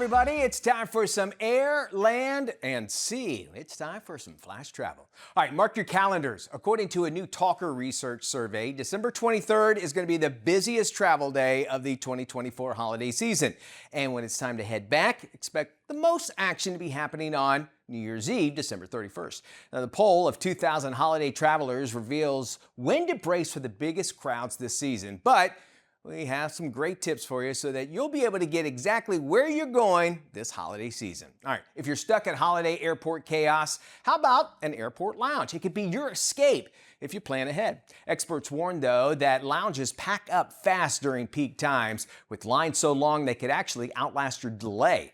everybody. It's time for some air, land, and sea. It's time for some flash travel. All right, mark your calendars. According to a new Talker Research survey, December 23rd is going to be the busiest travel day of the 2024 holiday season. And when it's time to head back, expect the most action to be happening on New Year's Eve, December 31st. Now, the poll of 2,000 holiday travelers reveals when to brace for the biggest crowds this season. But we have some great tips for you so that you'll be able to get exactly where you're going this holiday season. All right, if you're stuck at holiday airport chaos, how about an airport lounge? It could be your escape if you plan ahead. Experts warn, though, that lounges pack up fast during peak times, with lines so long they could actually outlast your delay.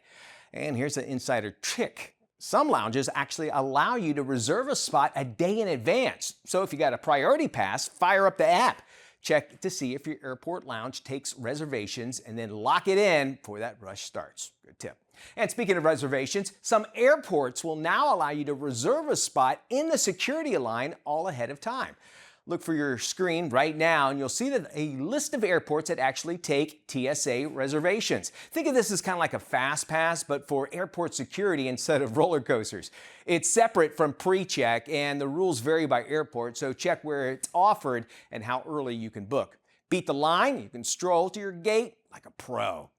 And here's an insider trick. Some lounges actually allow you to reserve a spot a day in advance. So if you got a priority pass, fire up the app. Check to see if your airport lounge takes reservations and then lock it in before that rush starts. Good tip. And speaking of reservations, some airports will now allow you to reserve a spot in the security line all ahead of time. Look for your screen right now and you'll see that a list of airports that actually take TSA reservations. Think of this as kind of like a fast pass, but for airport security instead of roller coasters. It's separate from pre-check and the rules vary by airport, so check where it's offered and how early you can book. Beat the line, you can stroll to your gate like a pro.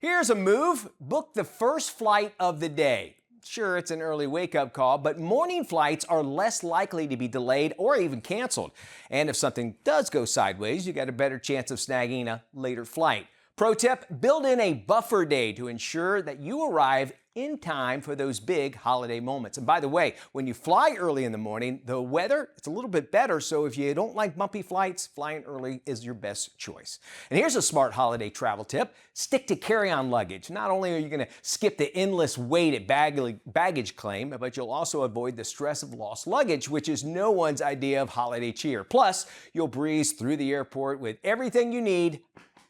Here's a move. Book the first flight of the day. Sure, it's an early wake-up call, but morning flights are less likely to be delayed or even canceled. And if something does go sideways, you got a better chance of snagging a later flight. Pro tip, build in a buffer day to ensure that you arrive in time for those big holiday moments. And by the way, when you fly early in the morning, the weather, it's a little bit better. So if you don't like bumpy flights, flying early is your best choice. And here's a smart holiday travel tip. Stick to carry-on luggage. Not only are you going to skip the endless wait at baggage claim, but you'll also avoid the stress of lost luggage, which is no one's idea of holiday cheer. Plus, you'll breeze through the airport with everything you need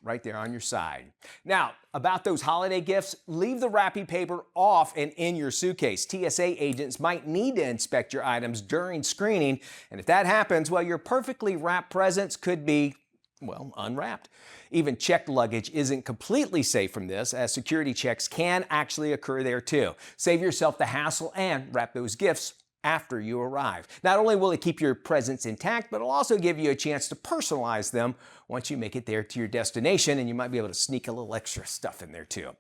right there on your side. Now, about those holiday gifts, leave the wrapping paper off and in your suitcase. TSA agents might need to inspect your items during screening, and if that happens, well, your perfectly wrapped presents could be, well, unwrapped. Even checked luggage isn't completely safe from this, as security checks can actually occur there too. Save yourself the hassle and wrap those gifts after you arrive. Not only will it keep your presents intact, but it'll also give you a chance to personalize them once you make it there to your destination, and you might be able to sneak a little extra stuff in there too.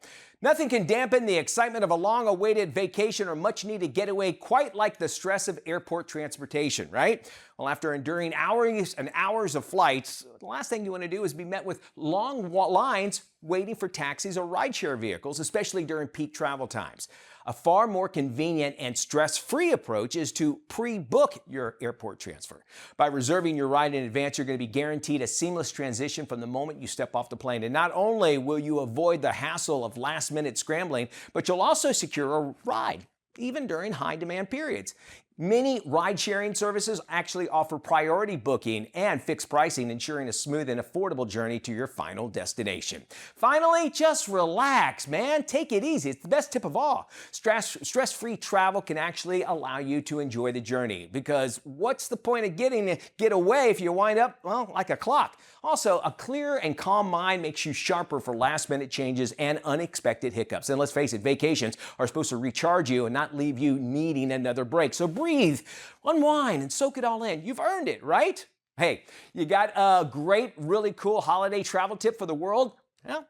Nothing can dampen the excitement of a long-awaited vacation or much-needed getaway quite like the stress of airport transportation, right? Well, after enduring hours and hours of flights, the last thing you want to do is be met with long lines waiting for taxis or rideshare vehicles, especially during peak travel times. A far more convenient and stress-free approach is to pre-book your airport transfer. By reserving your ride in advance, you're going to be guaranteed a seamless transition from the moment you step off the plane. And not only will you avoid the hassle of last-minute scrambling, but you'll also secure a ride, even during high-demand periods. Many ride-sharing services actually offer priority booking and fixed pricing, ensuring a smooth and affordable journey to your final destination. Finally, just relax, man. Take it easy. It's the best tip of all. Stress-free travel can actually allow you to enjoy the journey, because what's the point of get away if you wind up, well, like a clock? Also, a clear and calm mind makes you sharper for last-minute changes and unexpected hiccups. And let's face it, vacations are supposed to recharge you and not leave you needing another break. So breathe, unwind, and soak it all in. You've earned it, right? Hey, you got a great, really cool holiday travel tip for the world? Well,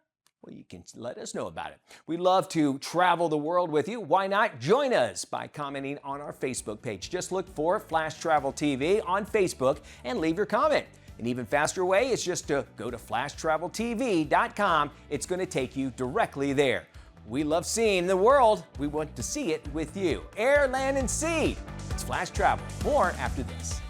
you can let us know about it. We love to travel the world with you. Why not join us by commenting on our Facebook page? Just look for Flash Travel TV on Facebook and leave your comment. An even faster way is just to go to flashtraveltv.com. It's going to take you directly there. We love seeing the world. We want to see it with you. Air, land, and sea. It's Flash Travel. More after this.